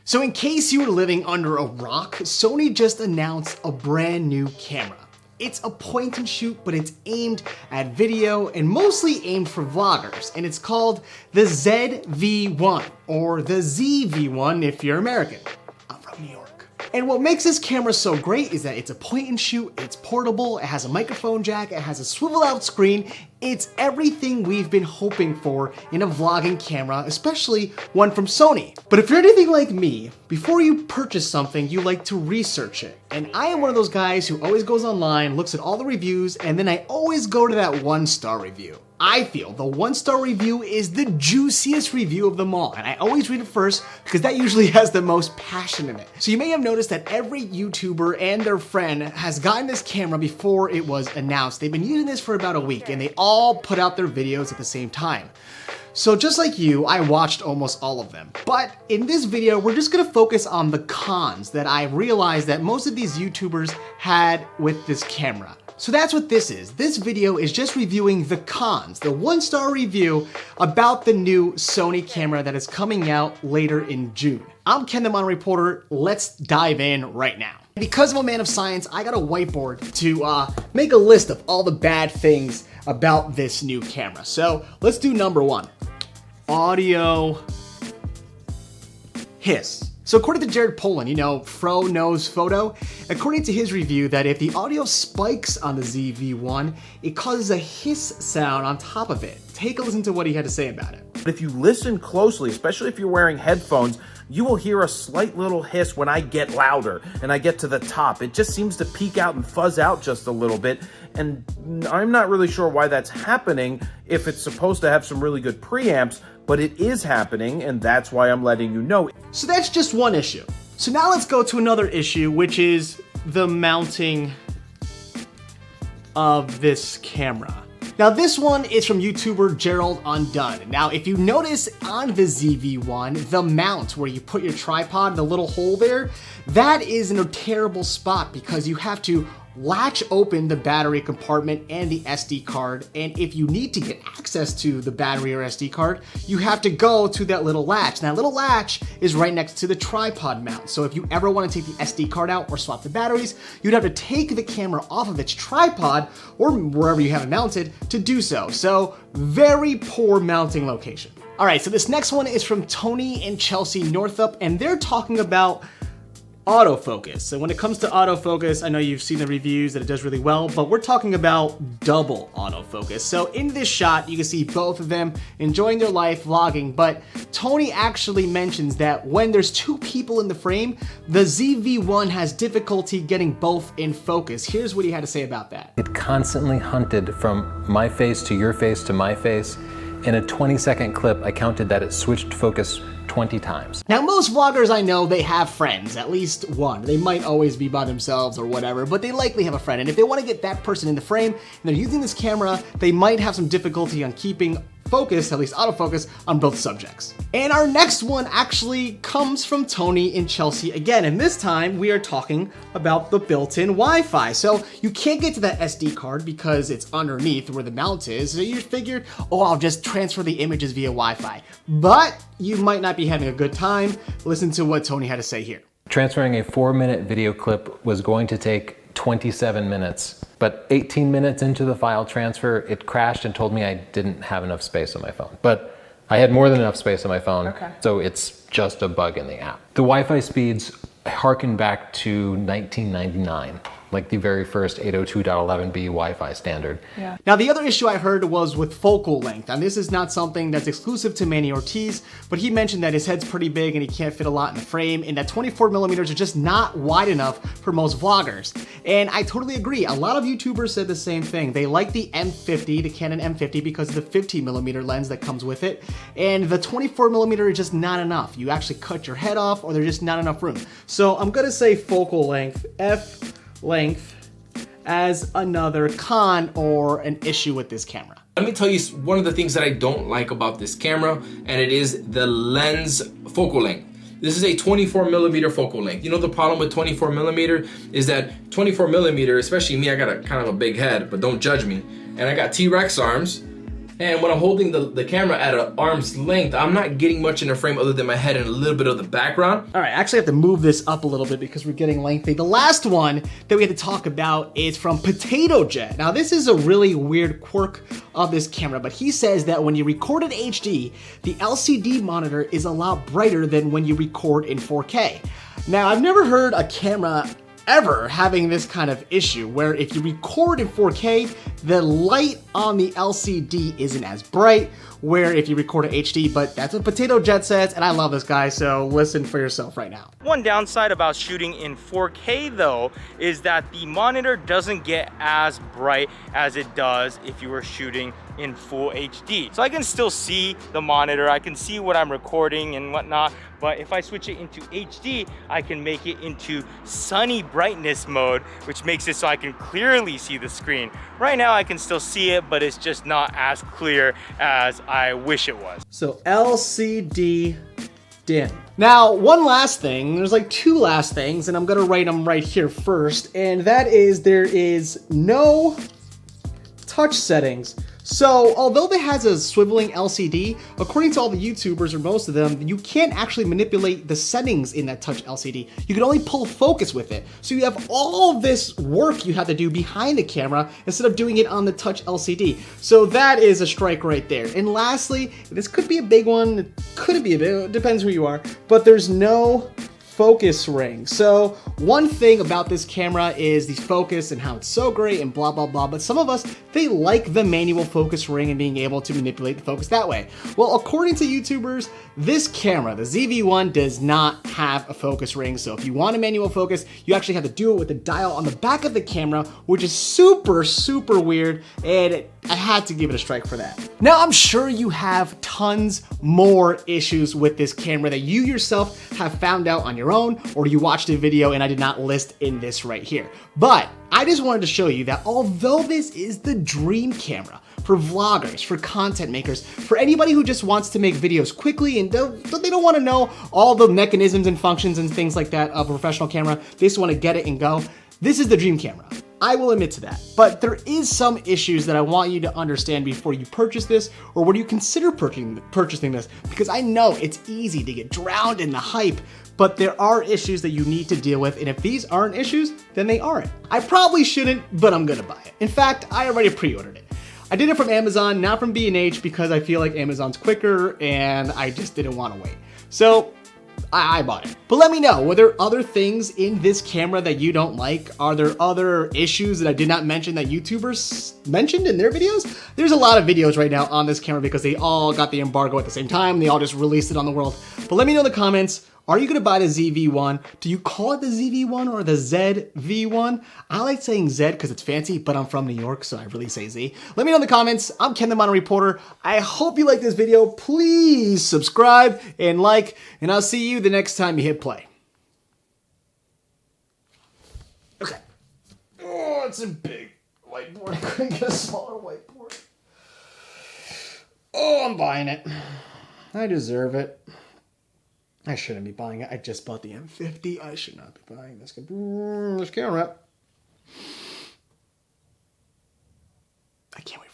So in case you were living under a rock, Sony just announced a brand new camera. It's a point and shoot, but it's aimed at video and mostly aimed for vloggers, and it's called the ZV-1, or the ZV-1 if you're American. I'm from New York. And what makes this camera so great is that it's a point and shoot, it's portable, it has a microphone jack, it has a swivel out screen. It's everything we've been hoping for in a vlogging camera, especially one from Sony. But if you're anything like me, before you purchase something, you like to research it. And I am one of those guys who always goes online, looks at all the reviews, and then I always go to that 1-star review. I feel the 1-star review is the juiciest review of them all, and I always read it first because that usually has the most passion in it. So you may have noticed that every YouTuber and their friend has gotten this camera before it was announced. They've been using this for about a week, and they all put out their videos at the same time. So just like you, I watched almost all of them. But in this video, we're just gonna focus on the cons that I realized that most of these YouTubers had with this camera. So that's what this is. This video is just reviewing the cons, the 1-star review about the new Sony camera that is coming out later in June. I'm Ken the Mono Reporter. Let's dive in right now. Because I'm a man of science, I got a whiteboard to make a list of all the bad things about this new camera. So let's do number 1. Audio hiss. So according to Gerald Polin, you know, Fro Knows Photo, according to his review that if the audio spikes on the ZV-1, it causes a hiss sound on top of it. Take a listen to what he had to say about it. But if you listen closely, especially if you're wearing headphones, you will hear a slight little hiss when I get louder and I get to the top. It just seems to peak out and fuzz out just a little bit. And I'm not really sure why that's happening if it's supposed to have some really good preamps, but it is happening, and that's why I'm letting you know. So that's just one issue. So now let's go to another issue, which is the mounting of this camera. Now this one is from YouTuber Gerald Undone. Now if you notice on the ZV-1, the mount where you put your tripod, the little hole there, that is in a terrible spot because you have to latch open the battery compartment and the SD card, and if you need to get access to the battery or SD card, you have to go to that little latch. Now, that little latch is right next to the tripod mount, so if you ever want to take the SD card out or swap the batteries, you'd have to take the camera off of its tripod or wherever you have it mounted to do so. So, very poor mounting location. All right, so this next one is from Tony and Chelsea Northup, and they're talking about autofocus. So when it comes to autofocus, I know you've seen the reviews that it does really well, but we're talking about double autofocus. So in this shot, you can see both of them enjoying their life vlogging, but Tony actually mentions that when there's 2 people in the frame, the ZV-1 has difficulty getting both in focus. Here's what he had to say about that. It constantly hunted from my face to your face to my face. In a 20-second clip, I counted that it switched focus 20 times. Now most vloggers I know, they have friends, at least one. They might always be by themselves or whatever, but they likely have a friend. And if they want to get that person in the frame and they're using this camera, they might have some difficulty on keeping focus, at least autofocus, on both subjects. And our next one actually comes from Tony and Chelsea again, and this time we are talking about the built-in Wi-Fi. So you can't get to that SD card because it's underneath where the mount is, so you figured, oh, I'll just transfer the images via Wi-Fi. But you might not be having a good time. Listen to what Tony had to say here. Transferring a 4-minute video clip was going to take 27 minutes, but 18 minutes into the file transfer, it crashed and told me I didn't have enough space on my phone. But I had more than enough space on my phone, so it's just a bug in the app. The Wi-Fi speeds harken back to 1999. Like the very first 802.11b Wi-Fi standard. Yeah. Now the other issue I heard was with focal length, and this is not something that's exclusive to Manny Ortiz, but he mentioned that his head's pretty big and he can't fit a lot in the frame, and that 24mm are just not wide enough for most vloggers. And I totally agree. A lot of YouTubers said the same thing. They like the M50, the Canon M50, because of the 15mm lens that comes with it, and the 24mm is just not enough. You actually cut your head off, or there's just not enough room. So I'm gonna say focal length, length, as another con or an issue with this camera. Let me tell you one of the things that I don't like about this camera, and it is the lens focal length. This is a 24mm focal length. You know, the problem with 24mm is that 24mm, especially me, I got a kind of a big head, but don't judge me. And I got T-Rex arms, And when I'm holding the camera at an arm's length, I'm not getting much in the frame other than my head and a little bit of the background. All right, I actually have to move this up a little bit because we're getting lengthy. The last one that we had to talk about is from Potato Jet. Now, this is a really weird quirk of this camera, but he says that when you record in HD, the LCD monitor is a lot brighter than when you record in 4K. Now, I've never heard a camera ever having this kind of issue where if you record in 4K, the light on the LCD isn't as bright, where if you record in HD, but that's what Potato Jet says, and I love this guy, so listen for yourself right now. One downside about shooting in 4K though is that the monitor doesn't get as bright as it does if you were shooting in full HD. So I can still see the monitor, I can see what I'm recording and whatnot, but if I switch it into HD, I can make it into sunny brightness mode, which makes it so I can clearly see the screen. Right now I can still see it, but it's just not as clear as I wish it was. So LCD dim. Now, one last thing, there's like two last things, and I'm gonna write them right here first, and that is there is no touch settings. So, although it has a swiveling LCD, according to all the YouTubers, or most of them, you can't actually manipulate the settings in that touch LCD. You can only pull focus with it. So you have all this work you have to do behind the camera instead of doing it on the touch LCD. So that is a strike right there. And lastly, this could be a big one, it could be a big, it depends who you are, but there's no focus ring. So one thing about this camera is the focus and how it's so great and blah, blah, blah. But some of us, they like the manual focus ring and being able to manipulate the focus that way. Well, according to YouTubers, this camera, the ZV-1, does not have a focus ring. So if you want a manual focus, you actually have to do it with the dial on the back of the camera, which is super, super weird. And I had to give it a strike for that. Now, I'm sure you have tons more issues with this camera that you yourself have found out on your own, or you watched a video and I did not list in this right here. But I just wanted to show you that although this is the dream camera for vloggers, for content makers, for anybody who just wants to make videos quickly and they don't want to know all the mechanisms and functions and things like that of a professional camera, they just want to get it and go, this is the dream camera. I will admit to that, but there is some issues that I want you to understand before you purchase this or when you consider purchasing this, because I know it's easy to get drowned in the hype, but there are issues that you need to deal with, and if these aren't issues, then they aren't. I probably shouldn't, but I'm gonna buy it. In fact, I already pre-ordered it. I did it from Amazon, not from B&H, because I feel like Amazon's quicker and I just didn't want to wait. So I bought it. But let me know, were there other things in this camera that you don't like? Are there other issues that I did not mention that YouTubers mentioned in their videos? There's a lot of videos right now on this camera because they all got the embargo at the same time. They all just released it on the world. But let me know in the comments, are you gonna buy the ZV-1? Do you call it the ZV-1 or the ZV-1? I like saying Z because it's fancy, but I'm from New York, so I really say Z. Let me know in the comments. I'm Ken the Mono Reporter. I hope you like this video. Please subscribe and like, and I'll see you the next time you hit play. Okay. Oh, it's a big whiteboard. I couldn't get a smaller whiteboard. Oh, I'm buying it. I deserve it. I shouldn't be buying it. I just bought the M50. I should not be buying this camera. I can't wait.